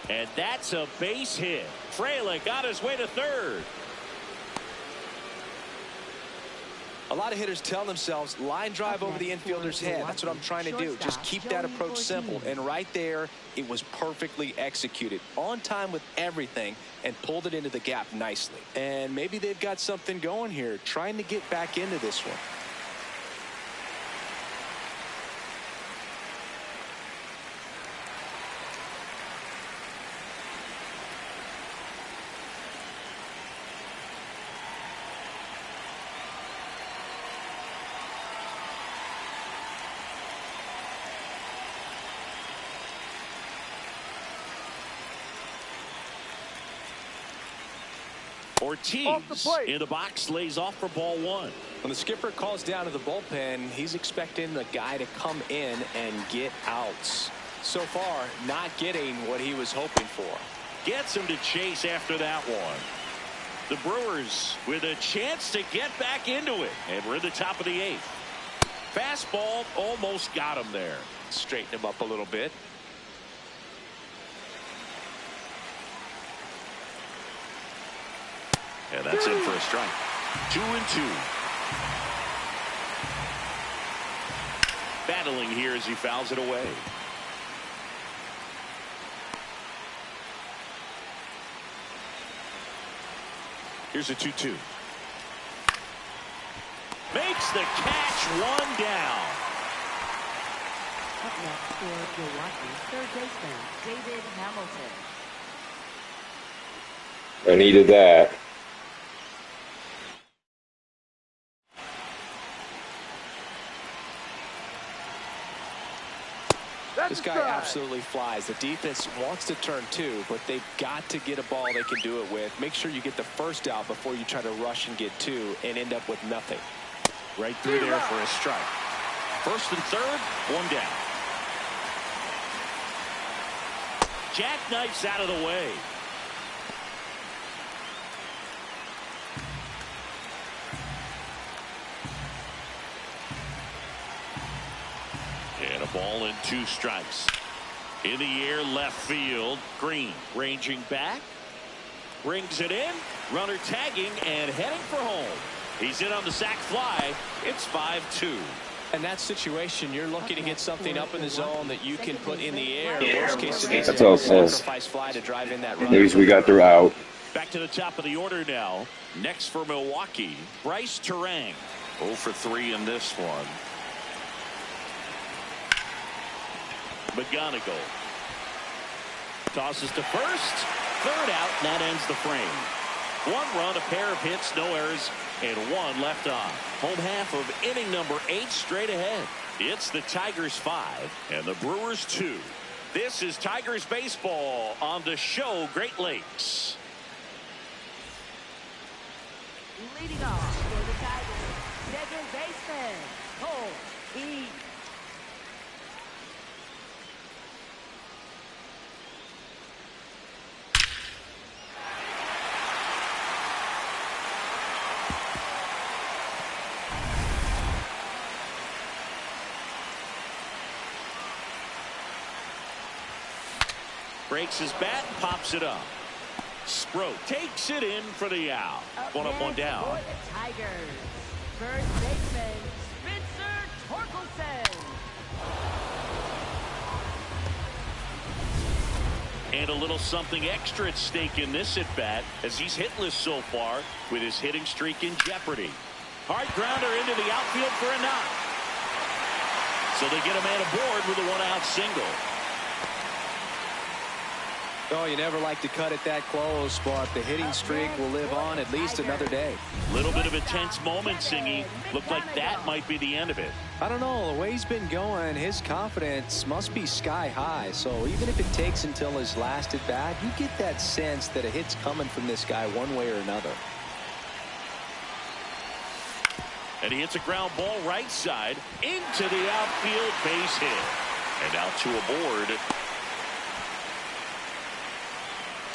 And that's a base hit. Frelick on his way to third. A lot of hitters tell themselves line drive over the infielder's head. That's what I'm trying to do. Just keep that approach simple. And right there, it was perfectly executed. On time with everything and pulled it into the gap nicely. And maybe they've got something going here, trying to get back into this one. Ortiz in the box, lays off for ball one. When the skipper calls down to the bullpen, he's expecting the guy to come in and get outs. So far, not getting what he was hoping for. Gets him to chase after that one. The Brewers with a chance to get back into it. And we're in the top of the eighth. Fastball almost got him there. Straighten him up a little bit. And that's in for a strike. 2-2. Battling here as he fouls it away. Here's a 2-2. Makes the catch, one down. Up next for Milwaukee's third baseman, David Hamilton. I needed that. This guy absolutely flies. The defense wants to turn two, but they've got to get a ball they can do it with. Make sure you get the first out before you try to rush and get two and end up with nothing. Right through there for a strike. First and third, one down. Jackknifes out of the way. And a ball and two strikes. In the air, left field. Green ranging back. Brings it in. Runner tagging and heading for home. He's in on the sac fly. It's 5-2. In that situation, you're looking to get something up in the zone that you can put in the air. Worst case scenario, that's all sacrifice fly to drive in that run. At least we got the out. Back to the top of the order now. Next for Milwaukee, Bryce Terang. 0 for 3 in this one. McGonigal tosses to first. Third out. That ends the frame. One run, a pair of hits, no errors, and one left on. Home half of inning number 8 straight ahead. It's the Tigers 5 and the Brewers 2. This is Tigers baseball on the show Great Lakes. Leading off for the Tigers, second baseman, Cole E. Breaks his bat, pops it up. Sproat takes it in for the out. One up, one down. For the Tigers, first baseman Spencer Torkelson. And a little something extra at stake in this at bat, as he's hitless so far with his hitting streak in jeopardy. Hard grounder into the outfield for a knock. So they get a man aboard with a one-out single. Oh, you never like to cut it that close, but the hitting streak will live on at least another day. Little bit of a tense moment, Singy. Looked like that might be the end of it. I don't know. The way he's been going, his confidence must be sky high. So even if it takes until his last at bat, you get that sense that a hit's coming from this guy one way or another. And he hits a ground ball right side into the outfield, base hit. And now to a board.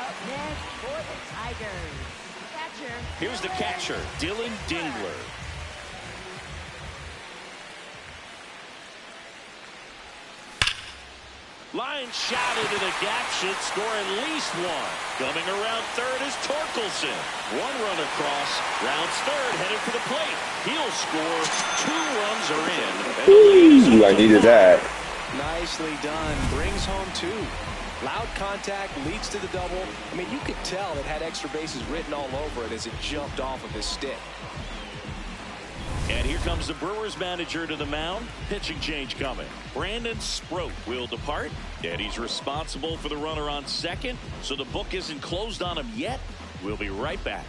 Up next for the Tigers, catcher. Here's the catcher, Dylan Dingler. Line shot into the gap, should score at least one. Coming around third is Torkelson. One run across, rounds third, headed for the plate. He'll score. 2 runs are in. And the lead is Ooh, I up to needed 5. that. Nicely done. Brings home 2. Loud contact leads to the double. I mean, you could tell it had extra bases written all over it as it jumped off of his stick. And here comes the Brewers manager to the mound. Pitching change coming. Brandon Sproat will depart, and he's responsible for the runner on second, so the book isn't closed on him yet. We'll be right back.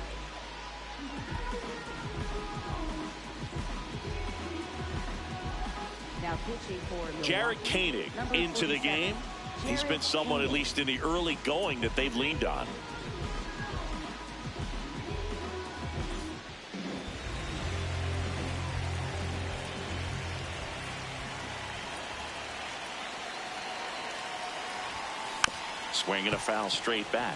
Now pitching for Jared Koenig into the game. He's been someone, at least in the early going, that they've leaned on. Swinging a foul straight back.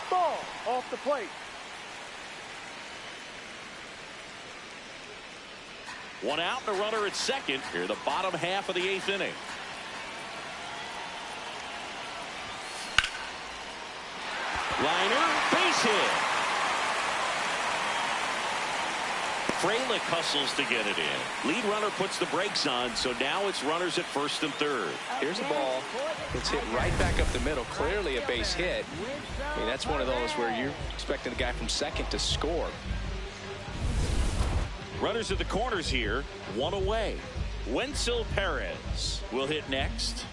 Ball off the plate. One out and a runner at second here, the bottom half of the 8th inning. Liner, base hit. Fralick hustles to get it in. Lead runner puts the brakes on, so now it's runners at first and third. Here's a ball that's hit right back up the middle. Clearly a base hit. I mean, that's one of those where you're expecting a guy from second to score. Runners at the corners here, one away. Wenzel Perez will hit next.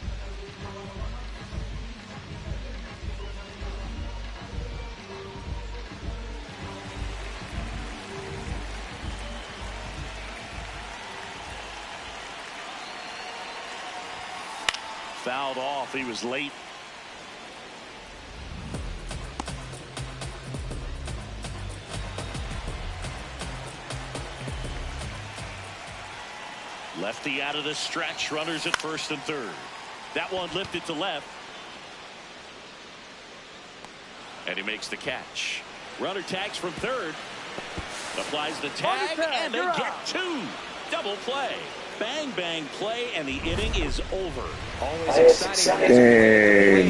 Fouled off. He was late. Lefty out of the stretch. Runners at first and third. That one lifted to left. And he makes the catch. Runner tags from third. Applies the tag, and they get 2. Double play. Bang, bang play, and the inning is over. Always exciting.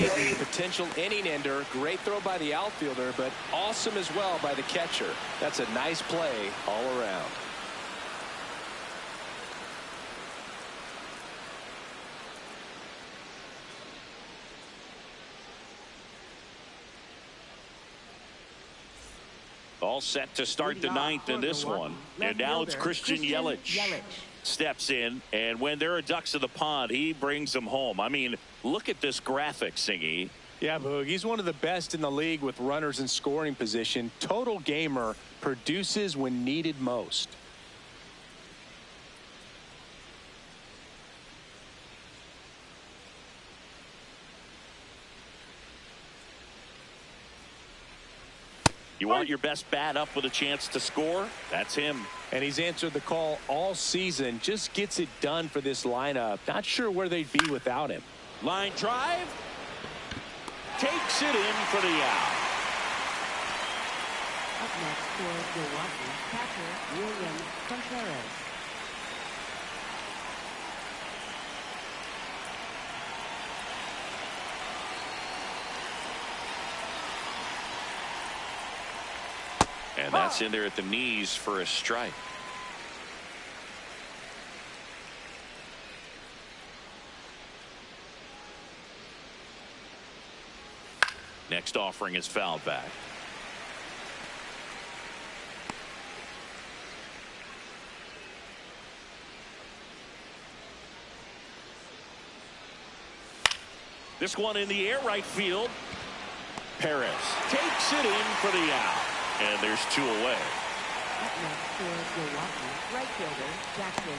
Great potential inning ender. Great throw by the outfielder, but awesome as well by the catcher. That's a nice play all around. All set to start the 9th in this one. And now it's Christian Yelich. Steps in, and when there are ducks in the pond, he brings them home. I mean, look at this graphic, Singy. Yeah, Boog, he's one of the best in the league with runners in scoring position. Total gamer, produces when needed most. You want your best bat up with a chance to score? That's him. And he's answered the call all season. Just gets it done for this lineup. Not sure where they'd be without him. Line drive. takes it in for the out. Up next for Milwaukee, catcher William Contreras. And that's in there at the knees for a strike. Next offering is fouled back. This one in the air, right field. Perez takes it in for the out. And there's 2 away. Up next for Milwaukee, right fielder Jackson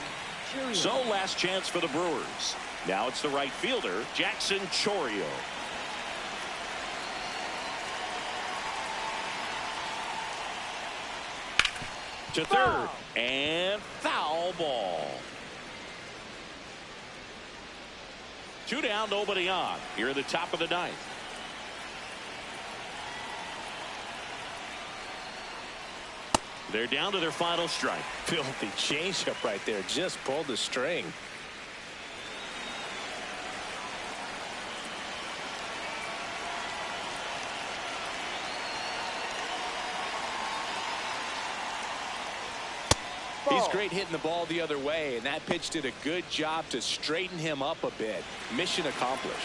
Chourio. So last chance for the Brewers. Now it's the right fielder, Jackson Chourio. To third, and foul ball. 2 down, nobody on. Here at the top of the 9th. They're down to their final strike. Filthy changeup right there. Just pulled the string. He's great hitting the ball the other way, and that pitch did a good job to straighten him up a bit. Mission accomplished.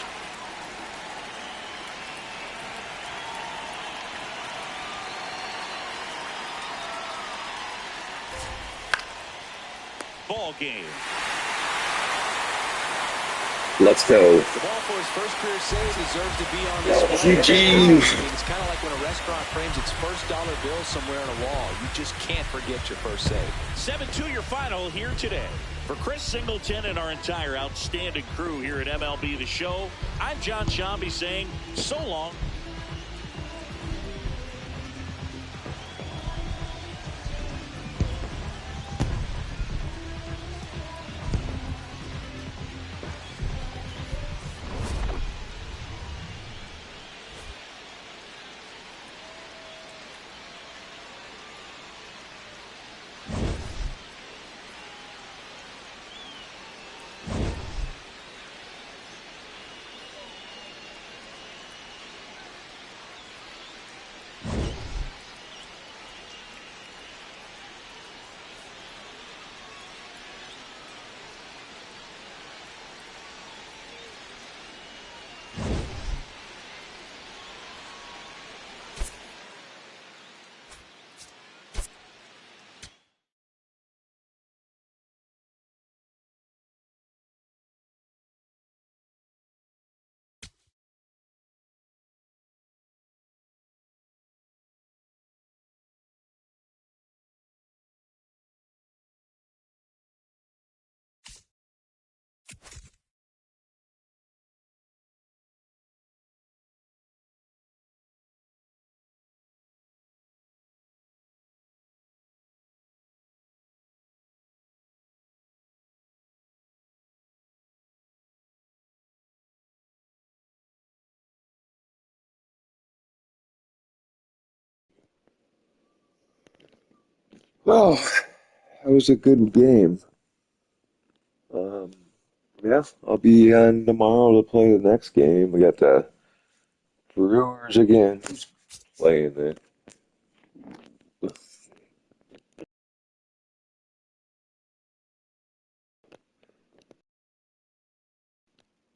Ball game. Let's go. The ball for his first career save deserves to be on display. GG. It's kind of like when a restaurant frames its first dollar bill somewhere on a wall. You just can't forget your first save. 7-2 your final here today. For Chris Singleton and our entire outstanding crew here at MLB The Show, I'm John Shambi saying so long. Well, that was a good game. Um, yeah, I'll be on tomorrow to play the next game. We got the Brewers again playing it.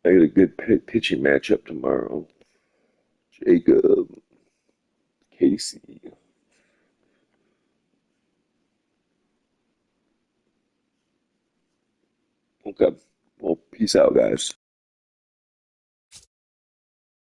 I got a good pitching matchup tomorrow. Jacob, Casey. Okay. Well, peace out, guys.